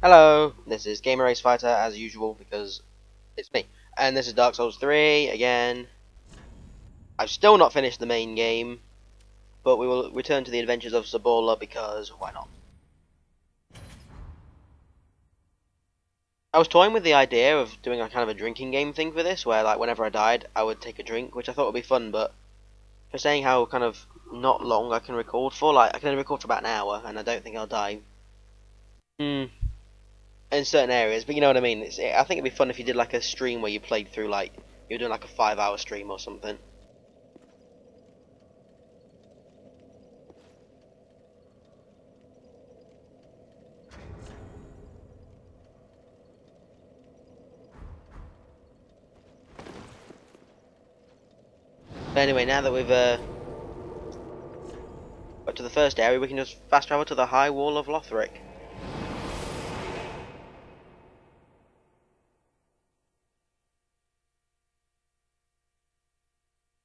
Hello, this is Gamer Race Fighter as usual because it's me. And this is Dark Souls 3 again. I've still not finished the main game, but we will return to the adventures of Zabola because why not? I was toying with the idea of doing a kind of a drinking game thing for this, where like whenever I died I would take a drink, which I thought would be fun, but for saying how kind of not long I can record for, like I can only record for about an hour and I don't think I'll die. In certain areas, but you know what I mean. I think it'd be fun if you did like a stream where you played through, like you were doing like a 5-hour stream or something. But anyway, now that we've got to the first area, we can just fast travel to the High Wall of Lothric.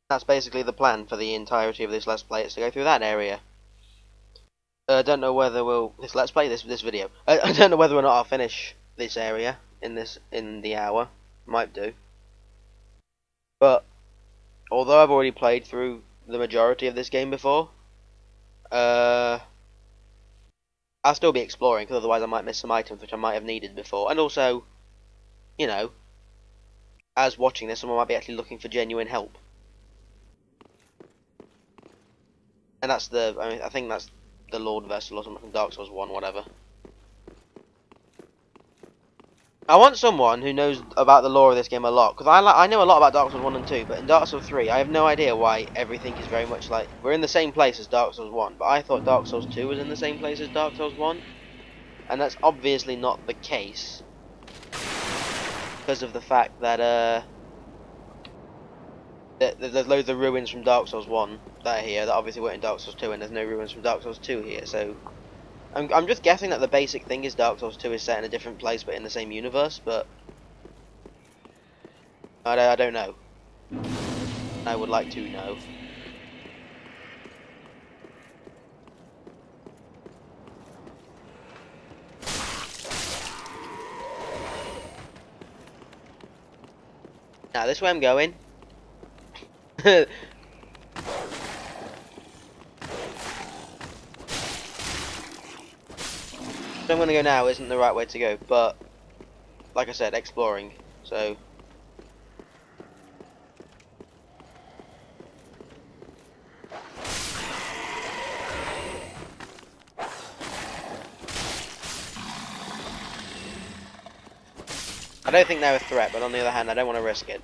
That's basically the plan for the entirety of this Let's Play, is to go through that area. I don't know whether we'll Let's Play this video. I don't know whether or not I'll finish this area in the hour. Might do. But although I've already played through the majority of this game before, I'll still be exploring, because otherwise I might miss some items which I might have needed before. And also, you know, as watching this, someone might be actually looking for genuine help. And that's I think that's the Lord Vessel or something from Dark Souls 1, whatever. I want someone who knows about the lore of this game a lot, because I know a lot about Dark Souls 1 and 2, but in Dark Souls 3 I have no idea why everything is very much like... We're in the same place as Dark Souls 1, but I thought Dark Souls 2 was in the same place as Dark Souls 1, and that's obviously not the case, because of the fact that there's loads of ruins from Dark Souls 1 that are here that obviously weren't in Dark Souls 2, and there's no ruins from Dark Souls 2 here, so... I'm just guessing that the basic thing is Dark Souls 2 is set in a different place but in the same universe, but... I don't know. I would like to know. Now, this way I'm going. So I'm going to go now isn't the right way to go, but like I said, exploring, so... I don't think they're a threat, but on the other hand, I don't want to risk it.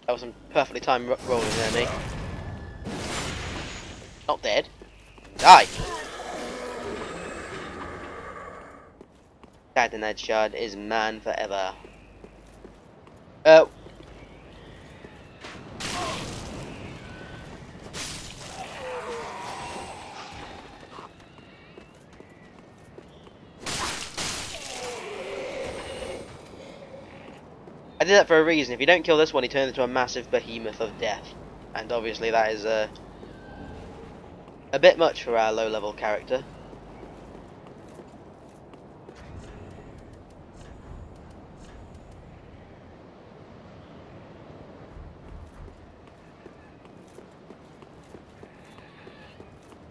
That was some perfectly timed rolling there, me. Not dead. Die! Titanite Shard is man forever. I did that for a reason. If you don't kill this one, he turns into a massive behemoth of death. And obviously that is a bit much for our low-level character.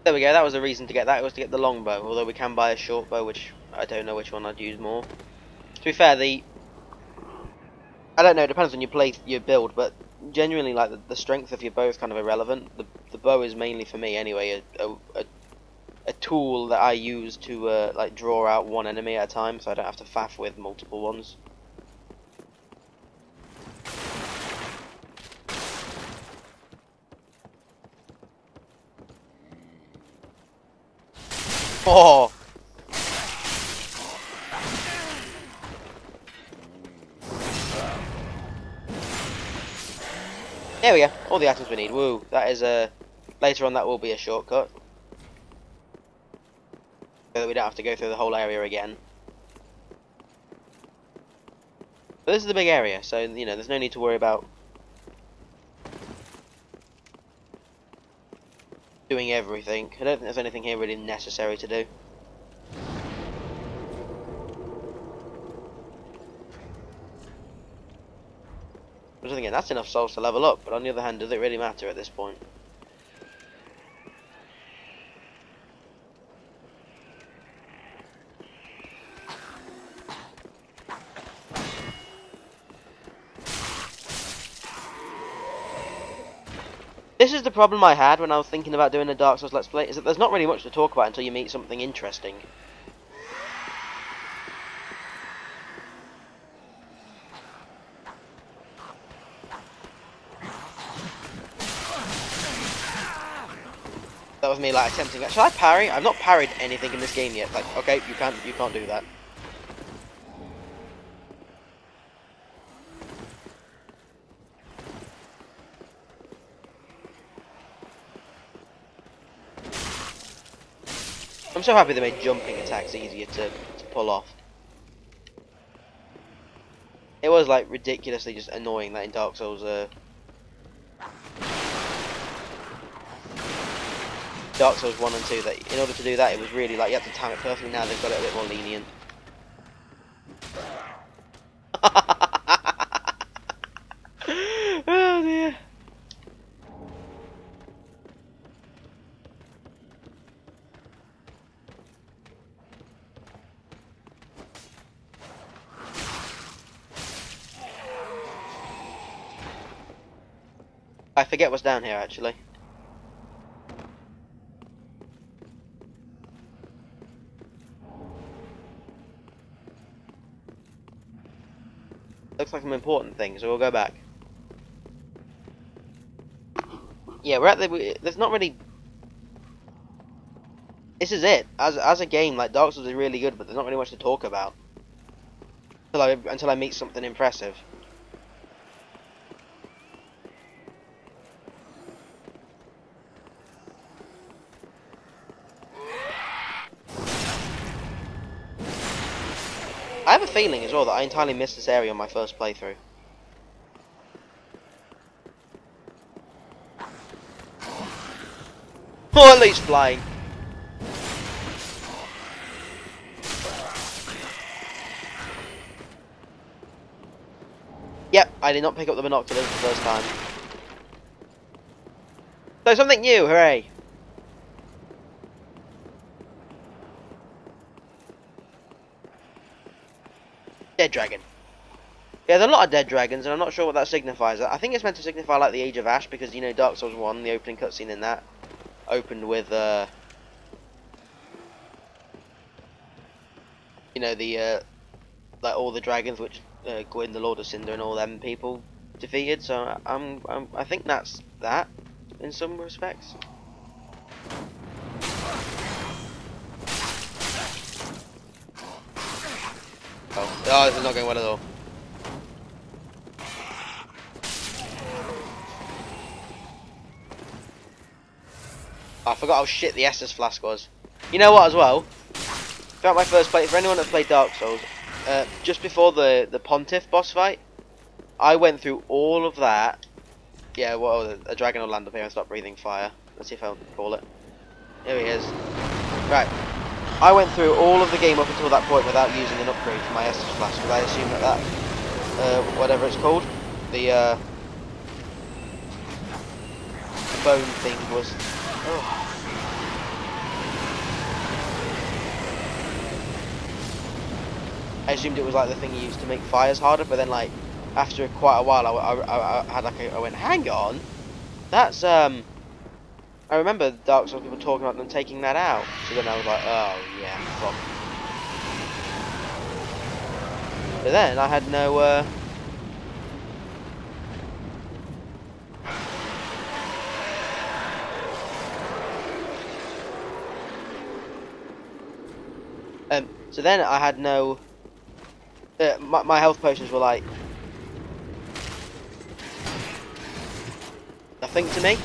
There we go, that was a reason to get that. It was to get the longbow, although we can buy a short bow, which I don't know which one I'd use more. To be fair, I don't know, it depends on your build, but genuinely, like, the strength of your bow is kind of irrelevant. The bow is mainly, for me anyway, a tool that I use to, like, draw out one enemy at a time, so I don't have to faff with multiple ones. Oh! There we go, all the items we need. Woo, that is later on that will be a shortcut. so that we don't have to go through the whole area again. But this is the big area, so you know there's no need to worry about doing everything. I don't think there's anything here really necessary to do. But again, that's enough souls to level up, but on the other hand, does it really matter at this point? This is the problem I had when I was thinking about doing a Dark Souls Let's Play, is that there's not really much to talk about until you meet something interesting. That was me like attempting. Shall I parry? I've not parried anything in this game yet. Like, okay, you can't do that. I'm so happy they made jumping attacks easier to pull off. It was like ridiculously just annoying that in Dark Souls Dark Souls 1 and 2 that in order to do that it was really like you had to time it perfectly. Now they've got it a bit more lenient. Oh dear. I forget what's down here actually. Looks like some important thing, so we'll go back. Yeah, we're at the. There's not really. This is it. As a game, like Dark Souls is really good, but there's not really much to talk about until I meet something impressive. I have a feeling as well that I entirely missed this area on my first playthrough. Or at least flying. Yep, I did not pick up the binoculars the first time. So something new, hooray! Dead dragon. Yeah, there's a lot of dead dragons, and I'm not sure what that signifies. I think it's meant to signify like the Age of Ash, because you know Dark Souls 1, the opening cutscene in that, opened with you know the like all the dragons which Gwyn, the Lord of Cinder, and all them people defeated. So I think that's that in some respects. Oh, this is not going well at all. I forgot how shit the Estus Flask was. You know what as well? Throughout my first play, for anyone that's played Dark Souls, just before the Pontiff boss fight, I went through all of that. Yeah, well, a dragon will land up here and stop breathing fire. Let's see if I'll call it. Here he is. Right. I went through all of the game up until that point without using an upgrade for my Estus Flask, because I assumed that whatever it's called, the bone thing was. Oh. I assumed it was like the thing you used to make fires harder, but then like after quite a while, I had like I went, hang on, that's I remember Dark Souls people talking about them taking that out, so then I was like, oh yeah, fuck. But then I had no so then I had no my health potions were like nothing to me.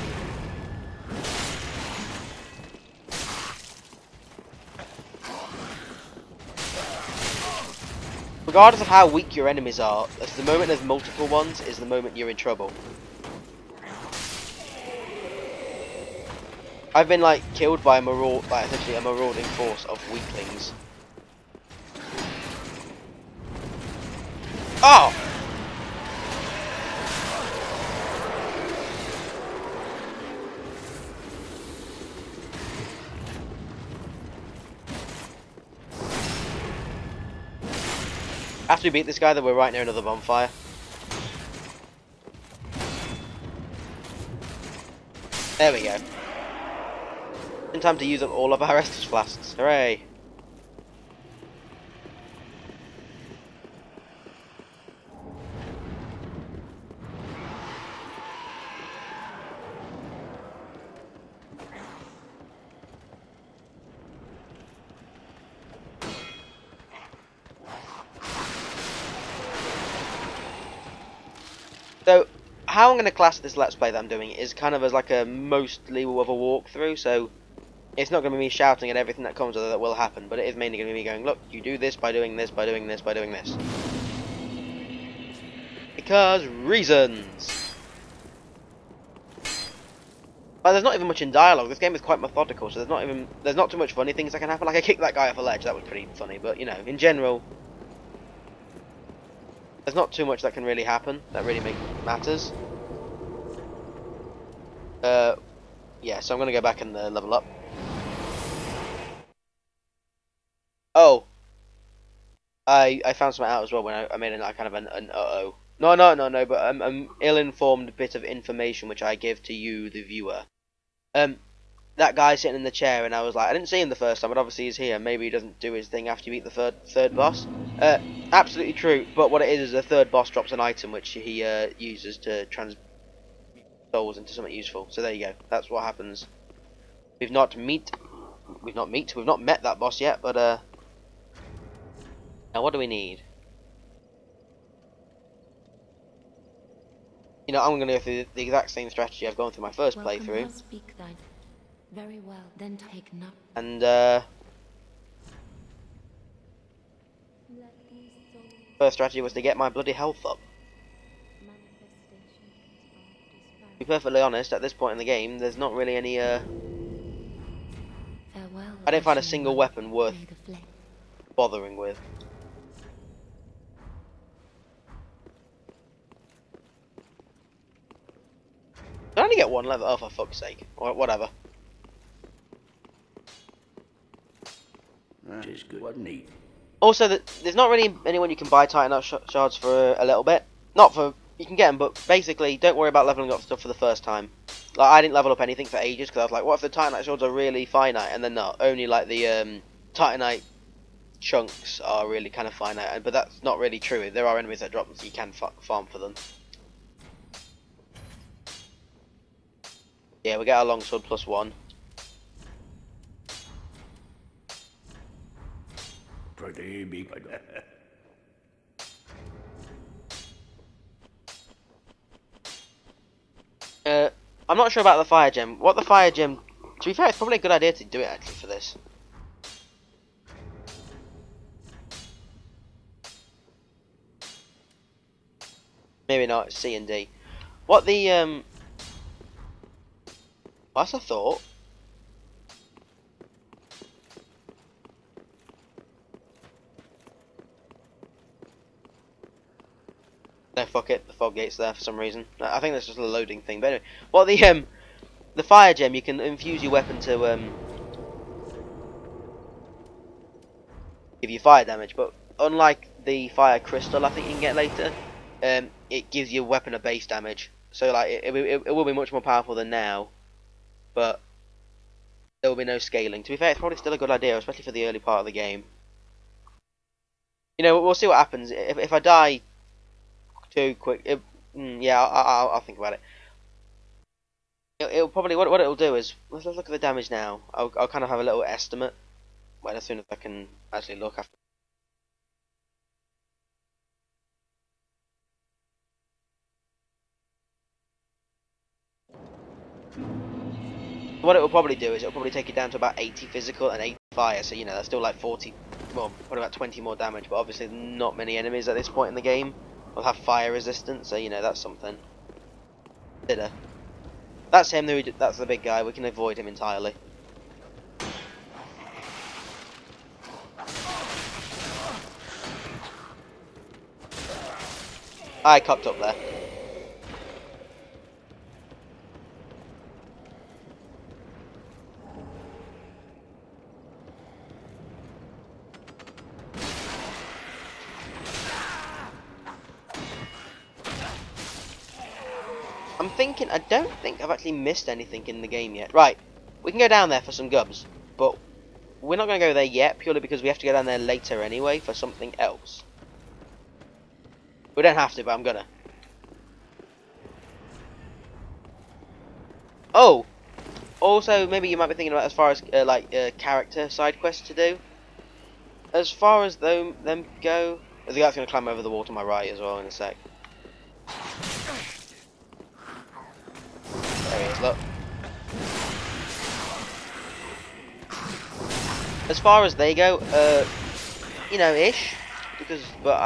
regardless of how weak your enemies are, the moment there's multiple ones is the moment you're in trouble. I've been like killed by essentially a marauding force of weaklings. Oh! After we beat this guy, then we're right near another bonfire. There we go. In time to use up all of our Estus Flasks. Hooray! So, how I'm going to class this Let's Play that I'm doing is kind of as like a mostly of a walkthrough, so it's not going to be me shouting at everything that comes with it that will happen, but it is mainly going to be me going, look, you do this by doing this, by doing this, by doing this. Because reasons! But there's not even much in dialogue. This game is quite methodical, so there's not too much funny things that can happen. Like I kicked that guy off a ledge, that was pretty funny, but you know, in general, there's not too much that can really happen that really matters. Yeah, so I'm gonna go back and level up. Oh, I found something out as well when I made a kind of an uh-oh. No, but an ill-informed bit of information which I give to you, the viewer. That guy sitting in the chair, and I was like, I didn't see him the first time, but obviously he's here. Maybe he doesn't do his thing after you beat the third boss. Absolutely true, but what it is the third boss drops an item which he uses to transmute souls into something useful. So there you go. That's what happens. We've not met that boss yet, but now what do we need? You know, I'm going to go through the exact same strategy I've gone through my first playthrough. Very well, then take note. And first strategy was to get my bloody health up. To be perfectly honest, at this point in the game, there's not really any I didn't find a single weapon worth bothering with. I only get one level, oh for fuck's sake, or whatever. That is good. What neat. Also, there's not really anyone you can buy Titanite shards for a little bit. Not for, you can get them, but basically, don't worry about leveling up stuff for the first time. Like, I didn't level up anything for ages, because I was like, what if the Titanite shards are really finite? And they're not. Only, like, the Titanite chunks are really kind of finite, but that's not really true. There are enemies that drop them, so you can farm for them. Yeah, we get our longsword +1. Pretty big. I'm not sure about the fire gem. What the fire gem... To be fair, it's probably a good idea to do it actually for this. Maybe not. C and D. What the What's a thought? No, fuck it. The fog gate's there for some reason. I think that's just a loading thing. But anyway, well, the fire gem, you can infuse your weapon to give you fire damage. But unlike the fire crystal, I think you can get later, it gives your weapon a base damage. So like it will be much more powerful than now, but there will be no scaling. To be fair, it's probably still a good idea, especially for the early part of the game. You know, we'll see what happens if I die too quick. Yeah, I'll think about it. It'll probably what it'll do is let's look at the damage now. I'll kind of have a little estimate when as soon as I can actually look after. What it will probably do is it'll probably take it down to about 80 physical and 80 fire. So you know that's still like 40 well, probably about 20 more damage, but obviously not many enemies at this point in the game will have fire resistance, so you know, that's something. Consider. That's him, that's the big guy, we can avoid him entirely. I copped up there. I'm thinking, I don't think I've actually missed anything in the game yet. Right, we can go down there for some gubs, but we're not going to go there yet, purely because we have to go down there later anyway for something else. We don't have to, but I'm gonna. Oh! Also, maybe you might be thinking about as far as, character side quests to do. As far as them go... The guy's going to climb over the wall to my right as well in a sec. There he is, look. As far as they go, you know, ish. But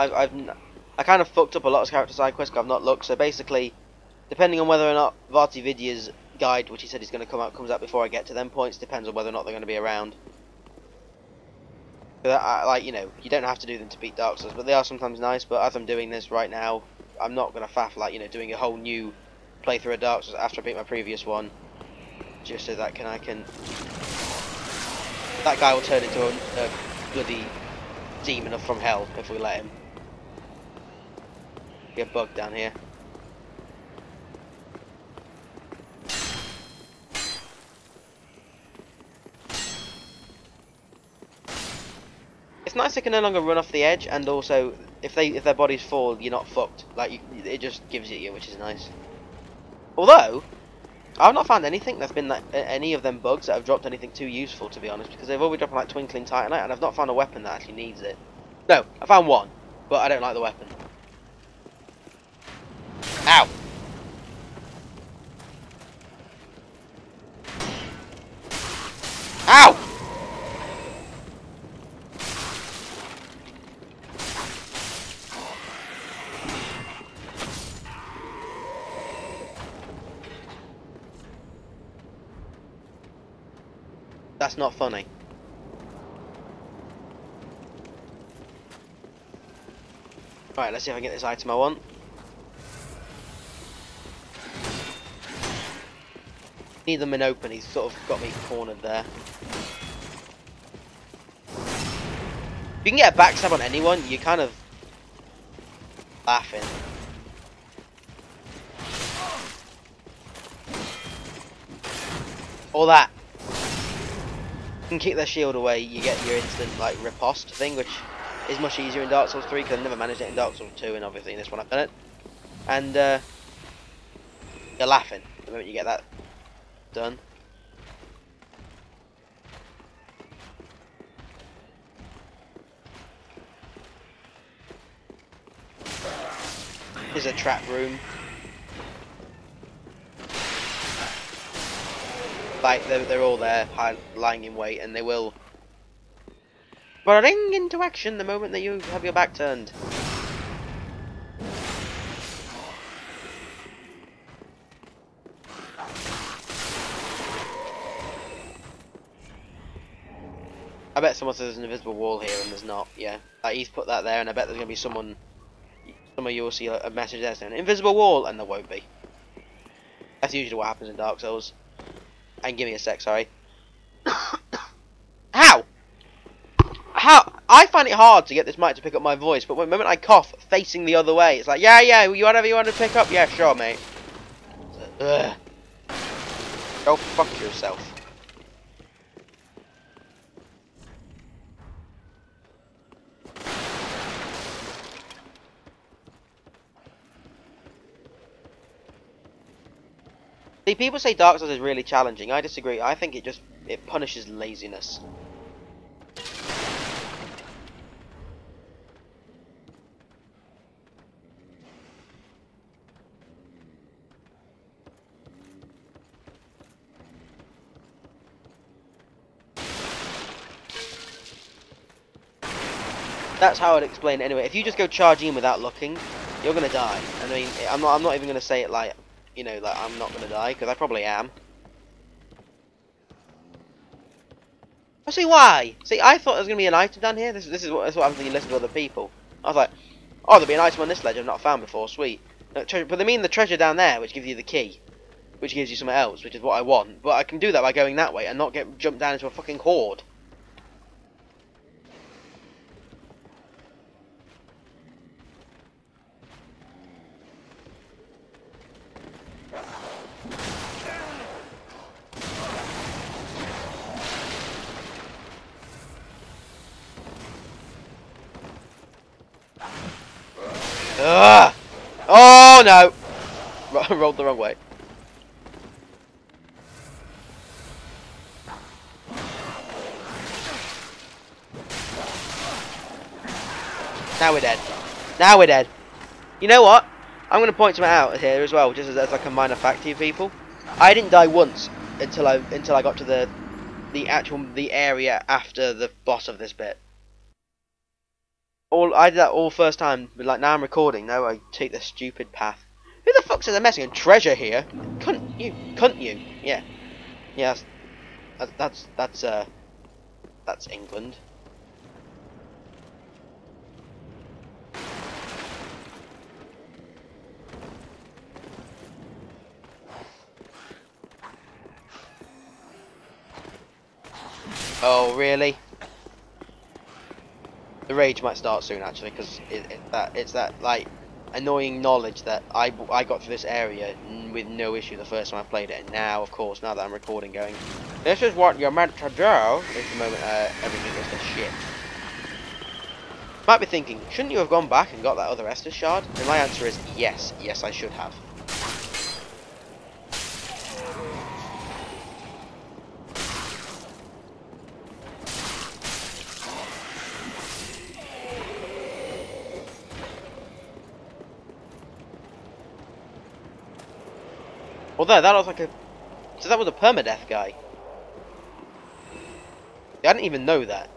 I kind of fucked up a lot of character side quests 'cause I've not looked. So basically, depending on whether or not Varti Vidya's guide, which he said he's going to comes out before I get to them points, depends on whether or not they're going to be around. Like, you know, you don't have to do them to beat Dark Souls, but they are sometimes nice. But as I'm doing this right now, I'm not going to faff, like, you know, doing a whole new playthrough of Dark Souls after I beat my previous one, just so that that guy will turn into a bloody demon from hell if we let him. Get bugged down here. It's nice they can no longer run off the edge, and also if their bodies fall, you're not fucked. Like it just gives it you, which is nice. Although I've not found anything that's been any of them bugs that have dropped anything too useful, to be honest, because they've all been dropping like Twinkling Titanite, and I've not found a weapon that actually needs it. No, I found one, but I don't like the weapon. Ow! Ow! That's not funny. Right, let's see if I can get this item I want. Need them in open, he's sort of got me cornered there. If you can get a backstab on anyone, you're kind of laughing. Or that. You can kick their shield away, you get your instant like riposte thing, which is much easier in Dark Souls 3 because I've never managed it in Dark Souls 2, and obviously in this one I've done it. And you're laughing the moment you get that done. Here's a trap room. Like they're all there, lying in wait, and they will spring into action the moment that you have your back turned. I bet someone says there's an invisible wall here, and there's not. Yeah, like he's put that there, and I bet there's gonna be someone. Some of you will see a message there saying invisible wall, and there won't be. That's usually what happens in Dark Souls. And give me a sec, sorry. How? How? I find it hard to get this mic to pick up my voice, but the moment I cough facing the other way, it's like, yeah, whatever you want to pick up, yeah, sure, mate. Ugh. Go fuck yourself. See, people say Dark Souls is really challenging. I disagree. I think it punishes laziness. That's how I'd explain it anyway. If you just go charging in without looking, you're gonna die. I mean, I'm not even gonna say it like, you know, like I'm not gonna die, because I probably am. I see why. See, I thought there was gonna be an item down here. This is what happens when you listen to other people. I was like, oh, there'll be an item on this ledge I've not found before. Sweet. No, but they mean the treasure down there, which gives you the key, which gives you something else, which is what I want. But I can do that by going that way and not get jumped down into a fucking horde. Ugh! Oh no! Rolled the wrong way. Now we're dead. Now we're dead. You know what? I'm going to point something out here as well, just as like a minor fact to you people. I didn't die once until I got to the area after the boss of this bit. I did that all first time, but like now I'm recording, now I take the stupid path. Who the fuck says I'm messing with treasure here? Cunt you. Yeah. Yeah, that's England. Oh, really? The rage might start soon, actually, because it's that like annoying knowledge that I got through this area with no issue the first time I played it, and now, of course, now that I'm recording, going, this is what you're meant to do. Is the moment everything goes to shit. Might be thinking, shouldn't you have gone back and got that other Estus shard? And my answer is yes, yes, I should have. Well, there, that looks like a... So that was a permadeath guy. I didn't even know that.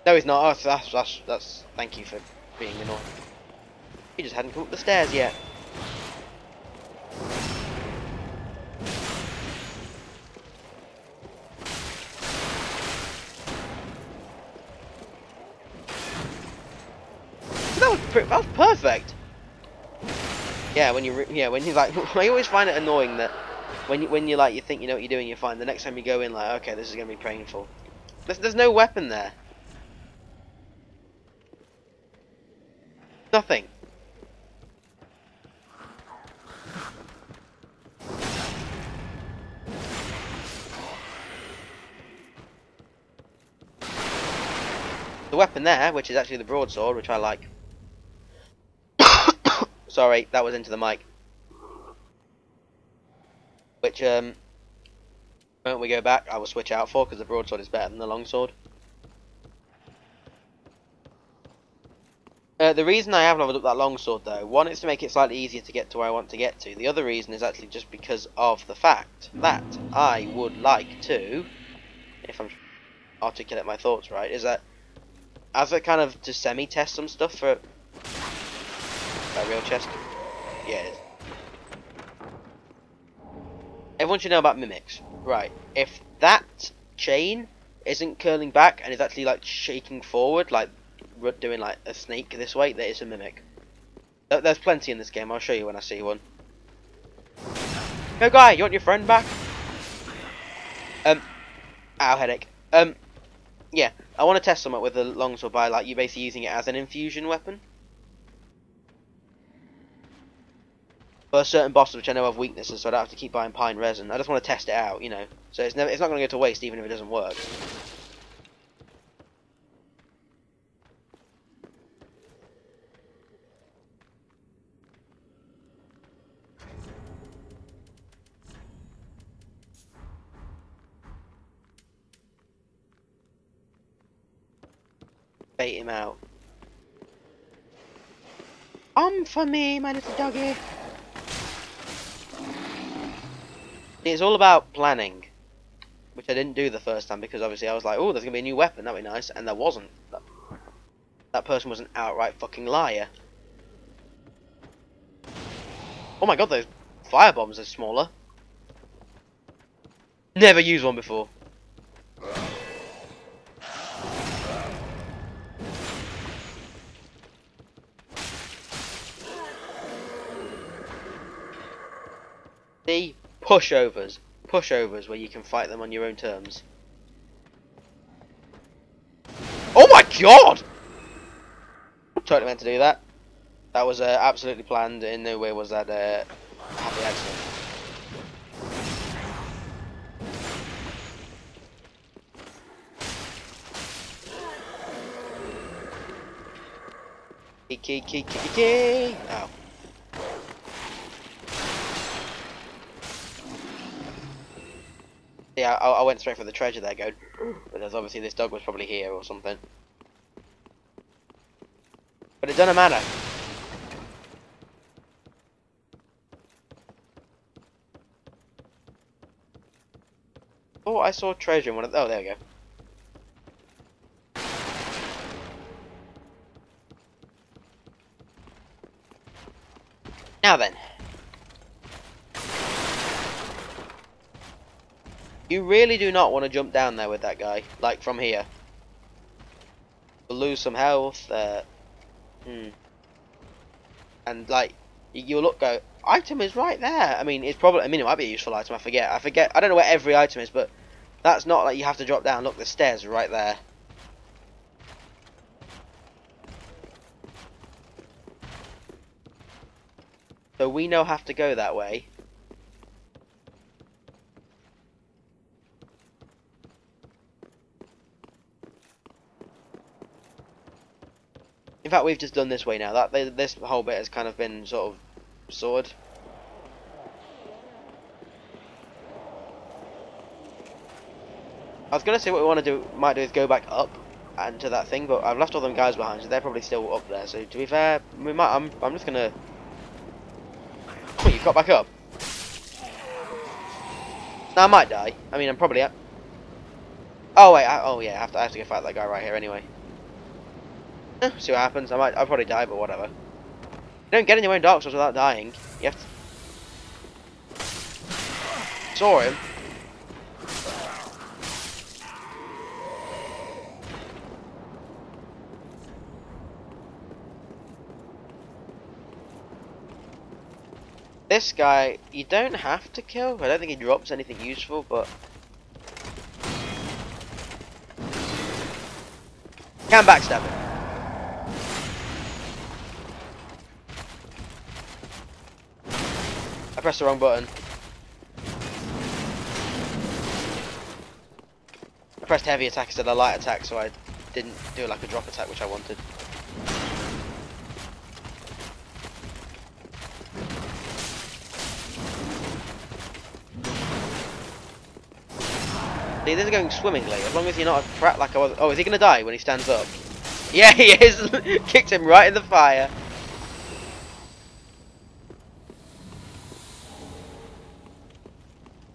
No, he's not. Oh, that's... Thank you for being annoying. He just hadn't come up the stairs yet. That was perfect. Yeah, when you like, I always find it annoying that when you like you think you know what you're doing, you find the next time you go in like, okay, this is gonna be painful. There's no weapon there. Nothing. The weapon there, which is actually the broadsword, which I like. Sorry, that was into the mic. Which, when we go back, I will switch out for, because the broadsword is better than the longsword. The reason I have leveled up that longsword, though, one is to make it slightly easier to get to where I want to get to. The other reason is actually just because of the fact that I would like to, if I'm articulate my thoughts right, is that as I kind of to semi-test some stuff for... That real chest? Yeah, it is. Everyone should know about mimics. Right, if that chain isn't curling back and is actually like shaking forward, like doing like a snake this way, that is a mimic. There's plenty in this game, I'll show you when I see one. Yo guy, you want your friend back? Ow, headache. Yeah, I want to test something with the longsword by like you basically using it as an infusion weapon. For certain bosses which I know have weaknesses, so I don't have to keep buying pine resin. I just want to test it out, you know. So it's not going to go to waste even if it doesn't work. Bait him out. For me, my little doggy. It's all about planning, which I didn't do the first time because obviously I was like, oh, there's going to be a new weapon, that'd be nice, and there wasn't. that person was an outright fucking liar. Oh my god, those fire bombs are smaller. Never used one before. See? Pushovers. Pushovers where you can fight them on your own terms. Oh my god! Totally meant to do that. That was absolutely planned. In no way was that happy accident. Key. Ow. Yeah, I went straight for the treasure there, going. But there's obviously this dog was probably here or something. But it doesn't matter. Oh, I saw treasure in one of. Oh, there we go. Now then. You really do not want to jump down there with that guy, like from here. You'll lose some health, and like, you'll go, item is right there. I mean, it's probably, I mean, it might be a useful item, I forget, I don't know where every item is, but that's not like you have to drop down. Look, the stairs are right there. So we now have to go that way. In fact, we've just done this way now. This whole bit has kind of been sort of sorted. I was gonna say what we want to do, might do is go back up and to that thing, but I've left all them guys behind, so they're probably still up there. So to be fair, we might. I'm just gonna. Oh, you've got back up. Now I might die. I mean, I'm probably up. Oh wait. Oh yeah. I have to go fight that guy right here anyway. See what happens. I'll probably die, but whatever. You don't get in your own Dark Souls without dying. You have to... Saw him. This guy, you don't have to kill. I don't think he drops anything useful, but... Can backstab him. I pressed the wrong button. I pressed heavy attack instead of light attack, so I didn't do like a drop attack, which I wanted. See, this is going swimmingly, as long as you're not a prat like I was. Oh, is he going to die when he stands up? Yeah, he is! Kicked him right in the fire.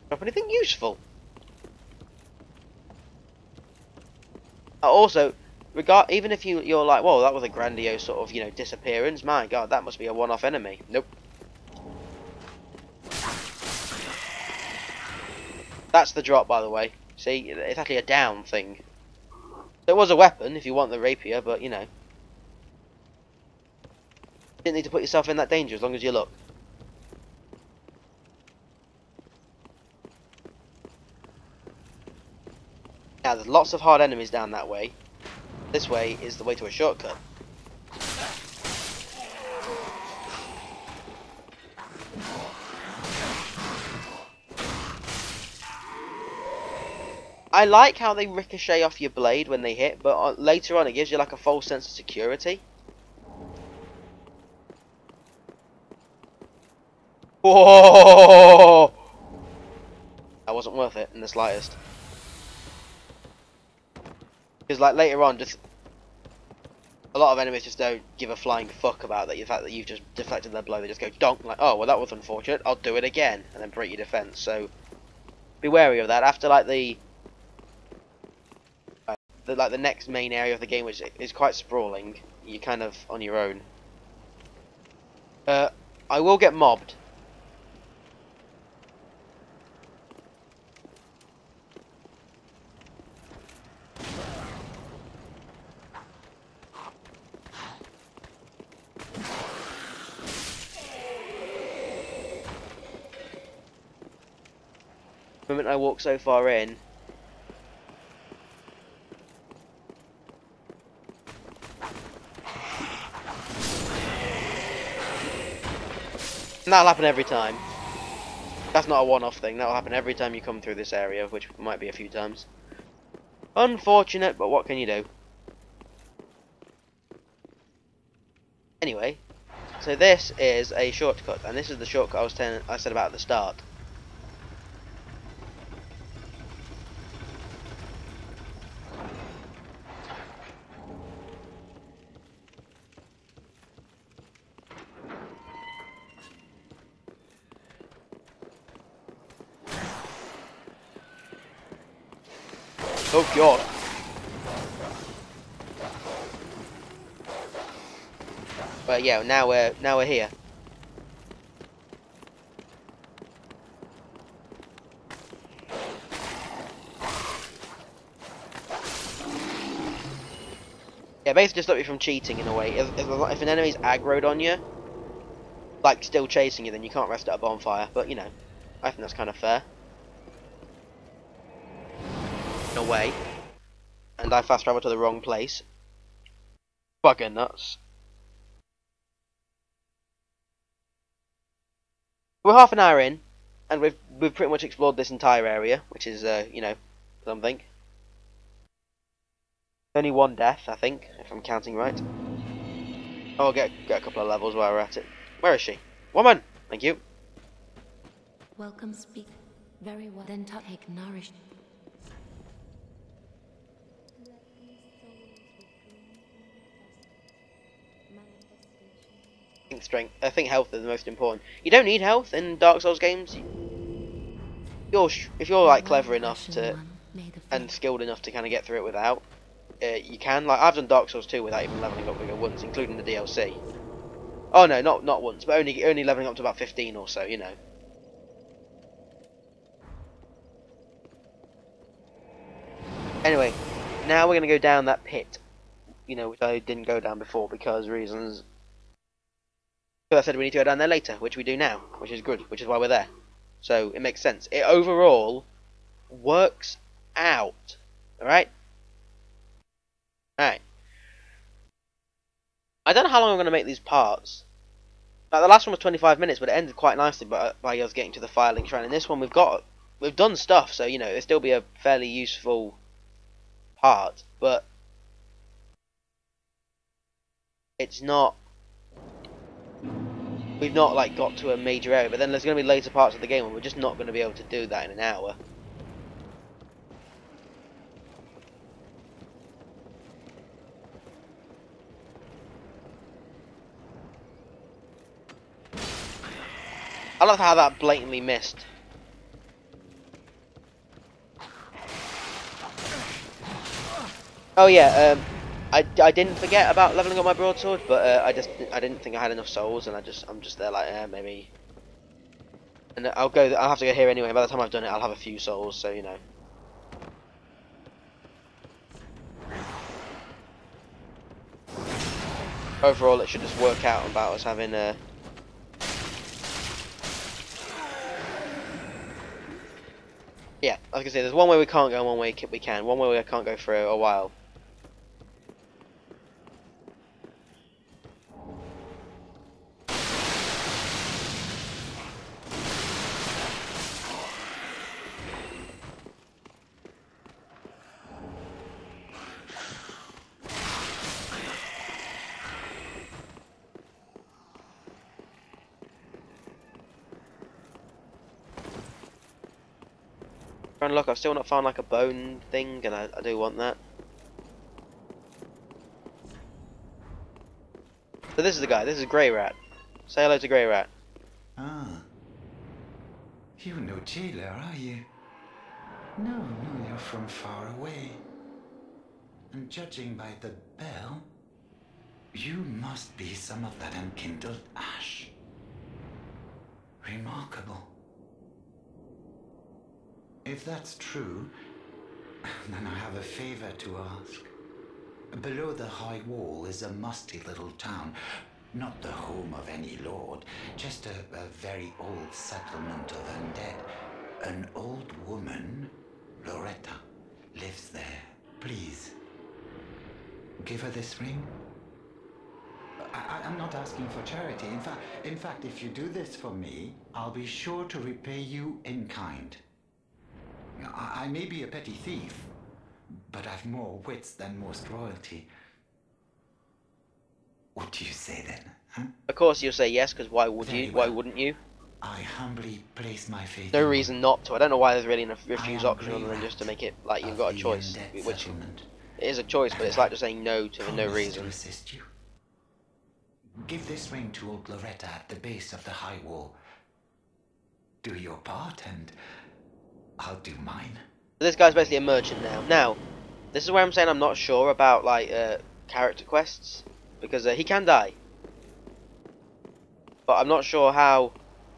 Drop anything useful? Also, even if you're like, whoa, that was a grandiose sort of, you know, disappearance. My God, that must be a one-off enemy. Nope. That's the drop, by the way. See, it's actually a down thing. It was a weapon if you want the rapier, but you know, didn't need to put yourself in that danger as long as you look. Now, there's lots of hard enemies down that way. This way is the way to a shortcut. I like how they ricochet off your blade when they hit, but later on it gives you like a false sense of security. Whoa! That wasn't worth it in the slightest. Because like later on, just a lot of enemies just don't give a flying fuck about that. The fact that you've just deflected their blow, they just go donk, like, oh well, that was unfortunate. I'll do it again, and then break your defense. So be wary of that. After like the the next main area of the game, which is quite sprawling. You're kind of on your own. I will get mobbed. The moment I walk so far in, and that'll happen every time. That's not a one-off thing, that'll happen every time you come through this area, which might be a few times. Unfortunate, but what can you do? Anyway, so this is a shortcut, and this is the shortcut I said about at the start. Oh god. But yeah, now we're here. Yeah, basically stop you from cheating in a way. If an enemy's aggroed on you, like still chasing you, then you can't rest at a bonfire. But you know, I think that's kind of fair. In a way. And I fast travel to the wrong place. Bugger nuts. We're half an hour in, and we've pretty much explored this entire area, which is you know, something. Only one death, I think, if I'm counting right. Oh, I'll get a couple of levels while we're at it. Where is she? Woman! Thank you. Welcome, speak. Very well. Then take nourish. I think health is the most important. You don't need health in Dark Souls games. If you're like clever enough to and skilled enough to kind of get through it without, you can. Like I've done Dark Souls 2 without even leveling up once, including the DLC. Oh no, not once, but only leveling up to about 15 or so. You know. Anyway, now we're gonna go down that pit. You know, which I didn't go down before because reasons. So I said we need to go down there later, which we do now, which is good, which is why we're there. So it makes sense. It overall works out. Alright? Alright. I don't know how long I'm going to make these parts. Like the last one was 25 minutes, but it ended quite nicely by us getting to the Firelink Shrine. And this one we've done stuff, so you know, it'll still be a fairly useful part, but it's not. We've not like got to a major area, but then there's going to be later parts of the game where we're just not going to be able to do that in an hour. I love how that blatantly missed. Oh yeah, I didn't forget about leveling up my broadsword, but I didn't think I had enough souls, and I'm just there like maybe. And I'll have to go here anyway. By the time I've done it, I'll have a few souls, so you know. Overall, it should just work out about us having yeah, I was gonna say there's one way we can't go, and one way we can. One way we can't go for a while. And look, I've still not found like a bone thing, and I do want that. So this is the guy. This is Grey Rat. Say hello to Grey Rat. Ah. You're no jailer, are you? No, you're from far away. And judging by the bell, you must be some of that enkindled ash. Remarkable. If that's true, then I have a favor to ask. Below the high wall is a musty little town. Not the home of any lord, just a very old settlement of undead. An old woman, Loretta, lives there. Please, give her this ring. I'm not asking for charity. In fact, if you do this for me, I'll be sure to repay you in kind. I may be a petty thief, but I've more wits than most royalty. What do you say then, huh? Of course you'll say yes, because why would Very you? well. Why wouldn't you? I humbly place my faith No in reason not to. I don't know why there's really a refuse am option other than just to make it like you've of got a the choice, undead which settlement. it is a choice, but it's like just saying no to for no Promise reason. to assist you. Give this ring to old Loretta at the base of the high wall. Do your part, and I'll do mine. This guy's basically a merchant now. Now, this is where I'm saying I'm not sure about like character quests, because he can die, but I'm not sure how.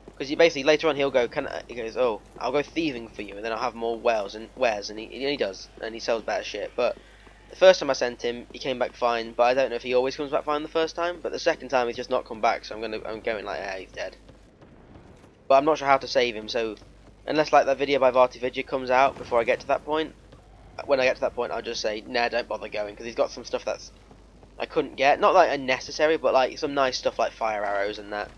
Because he basically later on he'll go, he goes, oh, I'll go thieving for you, and then I'll have more wares, and he does, and he sells better shit. But the first time I sent him, he came back fine, but I don't know if he always comes back fine the first time. But the second time he's just not come back, so I'm going like, yeah, he's dead. But I'm not sure how to save him, so unless like that video by Vartividya comes out before I get to that point, when I get to that point I'll just say, nah, don't bother going, because he's got some stuff that's I couldn't get, not like unnecessary, but like some nice stuff like fire arrows and that.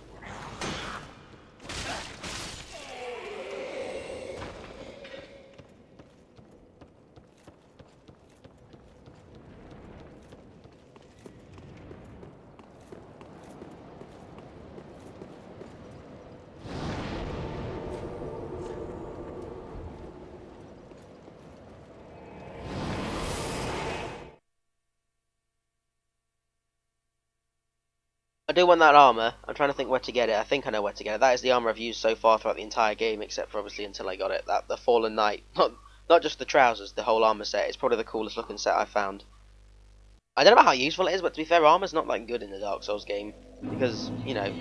I do want that armor. I'm trying to think where to get it. I think I know where to get it. That is the armor I've used so far throughout the entire game, except for obviously until I got it. That the Fallen Knight, not just the trousers, the whole armor set. It's probably the coolest looking set I've found. I don't know how useful it is, but to be fair, armor's not that good in the Dark Souls game because you know,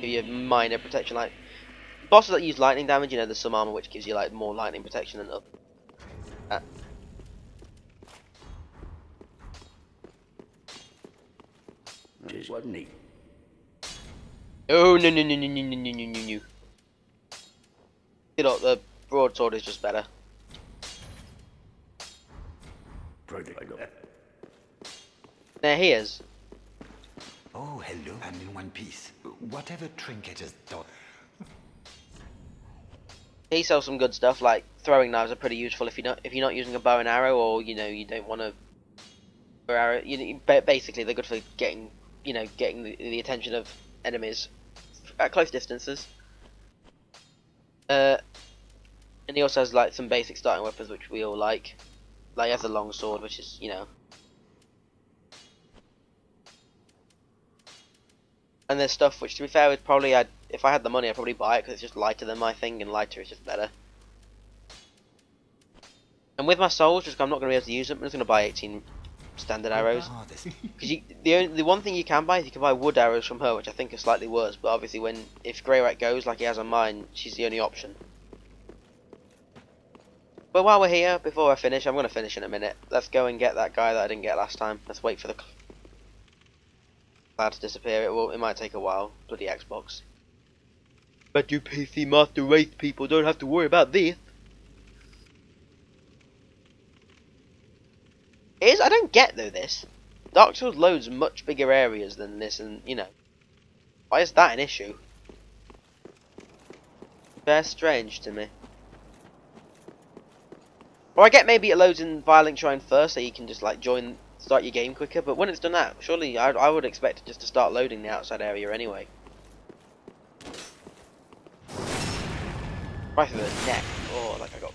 give you minor protection. Like bosses that use lightning damage, you know, there's some armor which gives you like more lightning protection than others. Just wasn't he? Oh no no no no no no no no no no! You know, the broadsword is just better. There he is. Oh, hello. I'm in one piece. Whatever trinket is done. He sells some good stuff. Like throwing knives are pretty useful if you're not using a bow and arrow, or you know you don't want to arrow. Basically they're good for getting the attention of enemies at close distances. And he also has like some basic starting weapons which we all like. Like he has the long sword, which is And there's stuff which, to be fair, would probably if I had the money, I'd probably buy it because it's just lighter than my thing, and lighter is just better. And with my souls, just 'cause I'm not going to be able to use them, I'm just going to buy 18 standard arrows. Because the one thing you can buy is you can buy wood arrows from her, which I think is slightly worse. But obviously, if Grey Rat goes like he has on mine, she's the only option. But while we're here, before I finish, I'm going to finish in a minute. Let's go and get that guy that I didn't get last time. Let's wait for the cloud to disappear. It might take a while. Bloody Xbox. But you PC Master Race people don't have to worry about this. I don't get though this. Dark Souls loads much bigger areas than this, and why is that an issue? Very strange to me. Or I get maybe it loads in Violent Shrine first, so you can just like start your game quicker. But when it's done that, surely I would expect it just to start loading the outside area anyway. Right through the neck. Oh, like I got.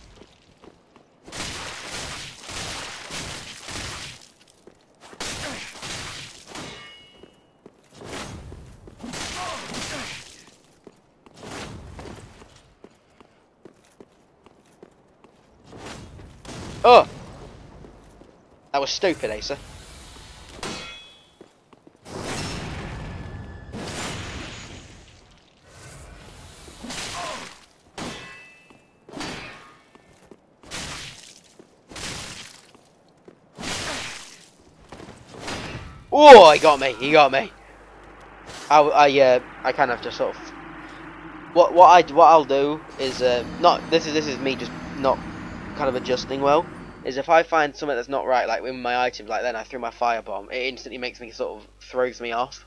Oh! That was stupid, Asa. Oh, he got me. He got me. I kind of just sort of what I'll do is not this is me just not kind of adjusting well. Is if I find something that's not right, like with my items, like then I threw my firebomb, it instantly makes me sort of throws me off.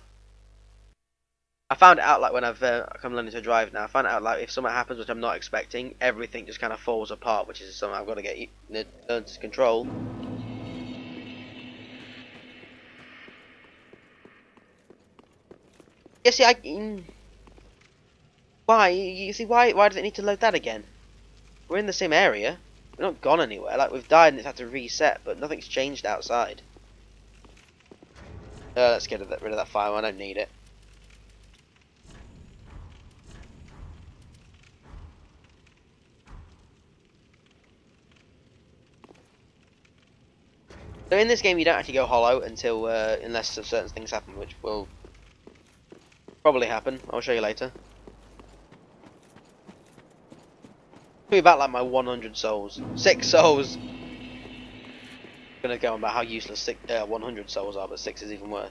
I found it out like when I've come learning to drive now. I found it out like if something happens which I'm not expecting, everything just kind of falls apart, which is something I've got to get learn to control. Yeah, see, why? You see, why does it need to load that again? We're in the same area. We're not gone anywhere. Like, we've died and it's had to reset, but nothing's changed outside. Let's get rid of that fire. I don't need it. So in this game, you don't actually go hollow until unless certain things happen, which will probably happen. I'll show you later. Be about like my 100 souls. 6 souls! I'm gonna go on about how useless 100 souls are, but 6 is even worse.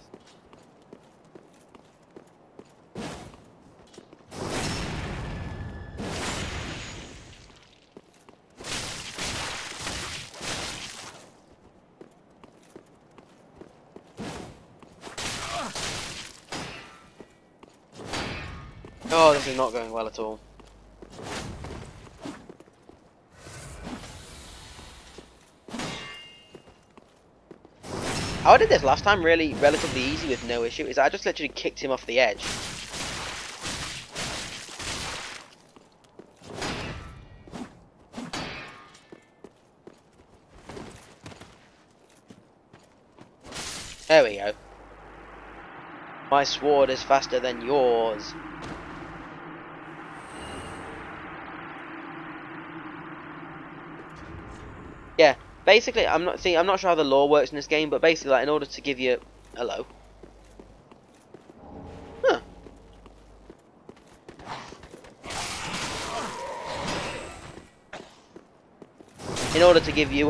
Oh, this is not going well at all. How I did this last time really relatively easy with no issue is I just literally kicked him off the edge. There we go. My sword is faster than yours. Yeah. Basically, I'm not sure how the lore works in this game, but basically, like, in order to give you hello. Huh. In order to give you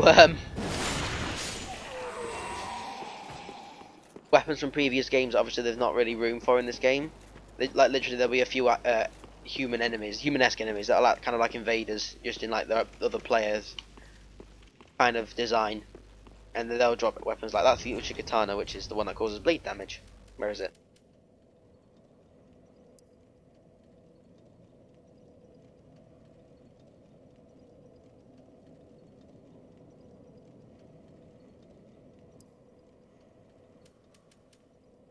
weapons from previous games, obviously there's not really room for in this game. Like literally, there'll be a few human-esque enemies that are like, kind of like invaders, just in like the other players' kind of design, and they'll drop weapons like that's the Uchi Katana, which is the one that causes bleed damage. Where is it?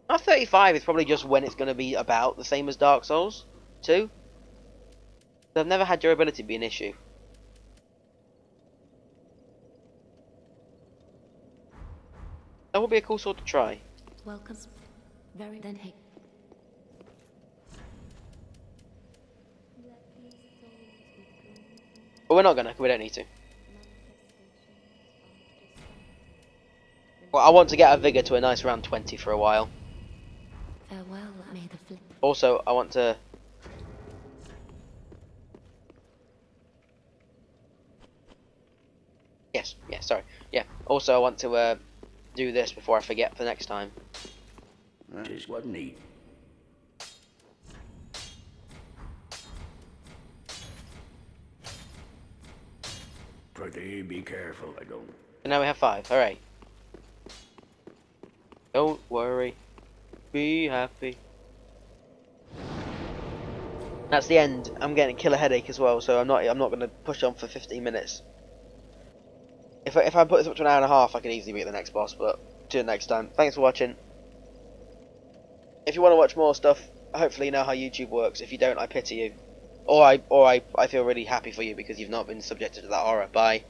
Now 35 is probably just when it's going to be about the same as Dark Souls 2. I've never had durability be an issue. That would be a cool sword to try. Welcome. Very then hey. But we're not gonna, we don't need to. Well, I want to get our vigor to a nice round 20 for a while. Farewell, may the flip. Also, I want to... Yes, sorry. Yeah, also I want to do this before I forget for next time. Just what neat. Pretty be careful, I don't. And now we have 5, alright. Don't worry. Be happy. That's the end. I'm getting a killer headache as well, so I'm not gonna push on for 15 minutes. If I put this up to an hour and a half, I can easily beat the next boss, but till next time. Thanks for watching. If you want to watch more stuff, hopefully you know how YouTube works. If you don't, I pity you. Or I feel really happy for you because you've not been subjected to that horror. Bye.